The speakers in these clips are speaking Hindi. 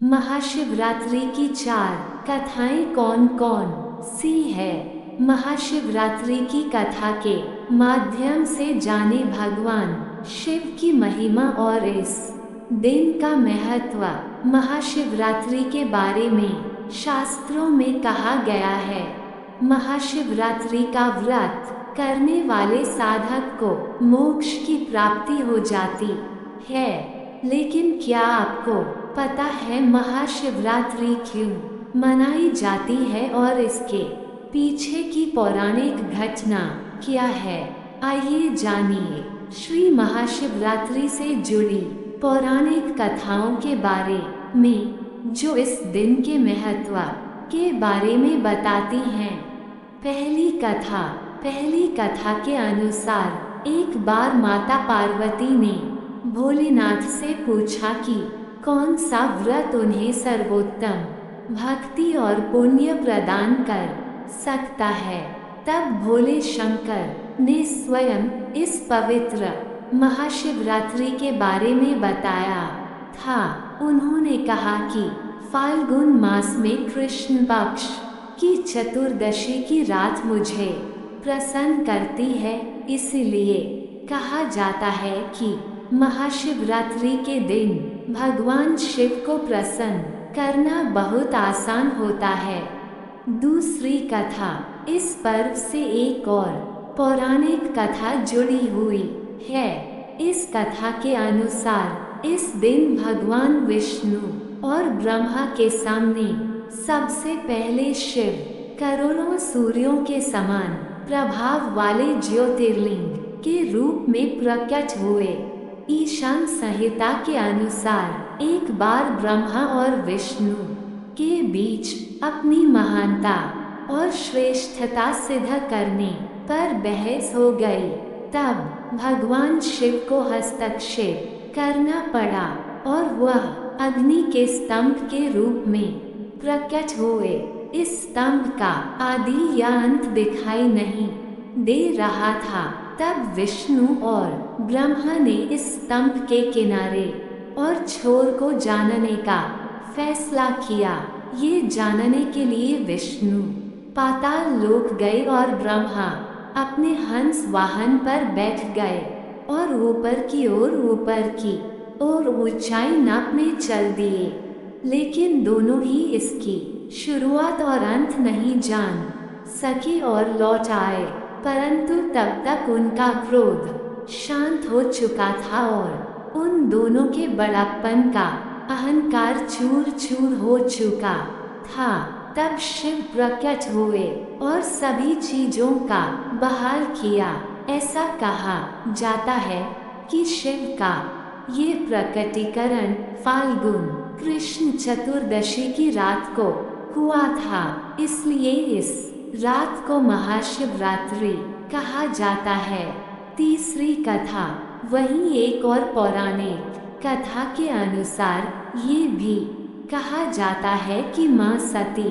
महाशिवरात्रि की 4 कथाएं कौन कौन सी है। महाशिवरात्रि की कथा के माध्यम से जाने भगवान शिव की महिमा और इस दिन का महत्व। महाशिवरात्रि के बारे में शास्त्रों में कहा गया है, महाशिवरात्रि का व्रत करने वाले साधक को मोक्ष की प्राप्ति हो जाती है। लेकिन क्या आपको पता है महाशिवरात्रि क्यों मनाई जाती है और इसके पीछे की पौराणिक घटना क्या है? आइए जानिए श्री महाशिवरात्रि से जुड़ी पौराणिक कथाओं के बारे में, जो इस दिन के महत्व के बारे में बताती हैं। पहली कथा के अनुसार एक बार माता पार्वती ने भोलेनाथ से पूछा कि कौन सा व्रत उन्हें सर्वोत्तम भक्ति और पुण्य प्रदान कर सकता है। तब भोले शंकर ने स्वयं इस पवित्र महाशिवरात्रि के बारे में बताया था। उन्होंने कहा कि फाल्गुन मास में कृष्ण पक्ष की चतुर्दशी की रात मुझे प्रसन्न करती है, इसलिए कहा जाता है कि महाशिवरात्रि के दिन भगवान शिव को प्रसन्न करना बहुत आसान होता है। दूसरी कथा, इस पर्व से एक और पौराणिक कथा जुड़ी हुई है। इस कथा के अनुसार इस दिन भगवान विष्णु और ब्रह्मा के सामने सबसे पहले शिव करोड़ों सूर्यों के समान प्रभाव वाले ज्योतिर्लिंग के रूप में प्रकट हुए। ईशान संहिता के अनुसार एक बार ब्रह्मा और विष्णु के बीच अपनी महानता और श्रेष्ठता सिद्ध करने पर बहस हो गई। तब भगवान शिव को हस्तक्षेप करना पड़ा और वह अग्नि के स्तंभ के रूप में प्रकट हुए। इस स्तंभ का आदि या अंत दिखाई नहीं दे रहा था। तब विष्णु और ब्रह्मा ने इस स्तंभ के किनारे और छोर को जानने का फैसला किया। ये जानने के लिए विष्णु पाताल लोक गए और ब्रह्मा अपने हंस वाहन पर बैठ गए और ऊपर की ओर ऊंचाई नापने चल दिए। लेकिन दोनों ही इसकी शुरुआत और अंत नहीं जान सके और लौट आए। परंतु तब तक उनका क्रोध शांत हो चुका था और उन दोनों के बड़प्पन का अहंकार चूर चूर हो चुका था। तब शिव प्रकट हुए और सभी चीजों का बहाल किया। ऐसा कहा जाता है कि शिव का ये प्रकटीकरण फाल्गुन कृष्ण चतुर्दशी की रात को हुआ था, इसलिए इस रात को महाशिवरात्रि कहा जाता है। तीसरी कथा, वहीं एक और पौराणिक कथा के अनुसार ये भी कहा जाता है कि मां सती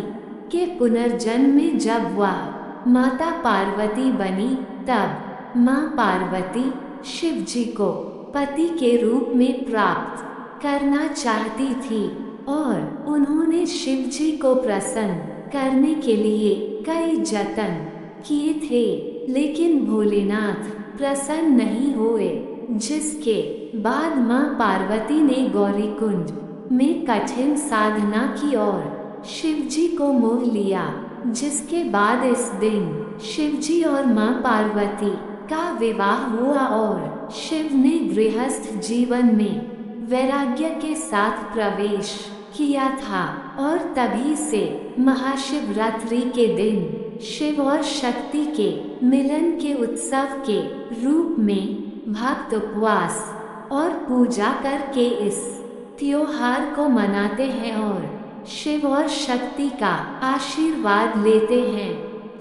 के पुनर्जन्म में जब वह माता पार्वती बनी, तब मां पार्वती शिव जी को पति के रूप में प्राप्त करना चाहती थी और उन्होंने शिव जी को प्रसन्न करने के लिए कई जतन किए थे, लेकिन भोलेनाथ प्रसन्न नहीं हुए। जिसके बाद मां पार्वती ने गौरीकुंड में कठिन साधना की और शिव जी को मोह लिया। जिसके बाद इस दिन शिव जी और मां पार्वती का विवाह हुआ और शिव ने गृहस्थ जीवन में वैराग्य के साथ प्रवेश किया था और तभी से महाशिवरात्रि के दिन शिव और शक्ति के मिलन के उत्सव के रूप में भक्त उपवास और पूजा करके इस त्योहार को मनाते हैं और शिव और शक्ति का आशीर्वाद लेते हैं।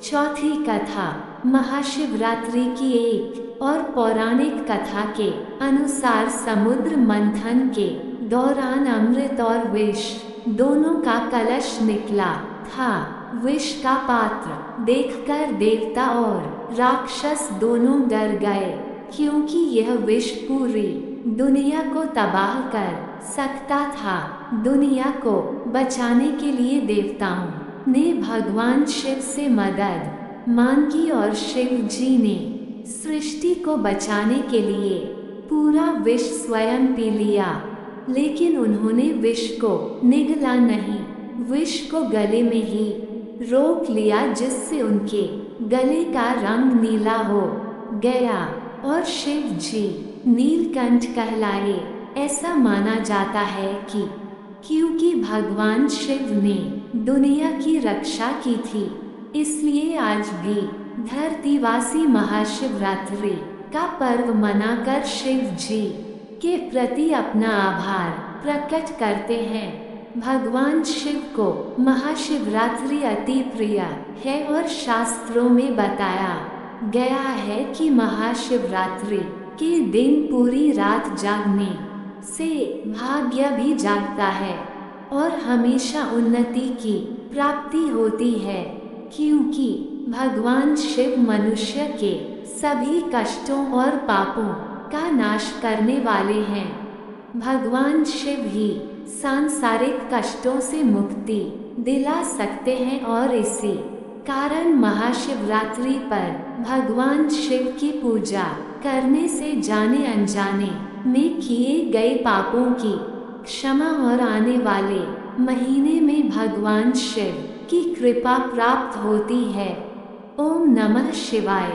चौथी कथा, महाशिवरात्रि की एक और पौराणिक कथा के अनुसार समुद्र मंथन के दौरान अमृत और विष दोनों का कलश निकला था। विष का पात्र देखकर देवता और राक्षस दोनों डर गए, क्योंकि यह विष पूरी दुनिया को तबाह कर सकता था। दुनिया को बचाने के लिए देवताओं ने भगवान शिव से मदद मांगी और शिव जी ने सृष्टि को बचाने के लिए पूरा विष स्वयं पी लिया। लेकिन उन्होंने विष को निगला नहीं, विष को गले में ही रोक लिया, जिससे उनके गले का रंग नीला हो गया और शिव जी नीलकंठ कहलाए। ऐसा माना जाता है कि क्योंकि भगवान शिव ने दुनिया की रक्षा की थी, इसलिए आज भी धरतीवासी महाशिवरात्रि का पर्व मनाकर शिव जी के प्रति अपना आभार प्रकट करते हैं। भगवान शिव को महाशिवरात्रि अति प्रिय है और शास्त्रों में बताया गया है कि महाशिवरात्रि के दिन पूरी रात जागने से भाग्य भी जागता है और हमेशा उन्नति की प्राप्ति होती है, क्योंकि भगवान शिव मनुष्य के सभी कष्टों और पापों का नाश करने वाले हैं। भगवान शिव ही सांसारिक कष्टों से मुक्ति दिला सकते हैं और इसी कारण महाशिवरात्रि पर भगवान शिव की पूजा करने से जाने अनजाने में किए गए पापों की क्षमा और आने वाले महीने में भगवान शिव की कृपा प्राप्त होती है। ओम नमः शिवाय।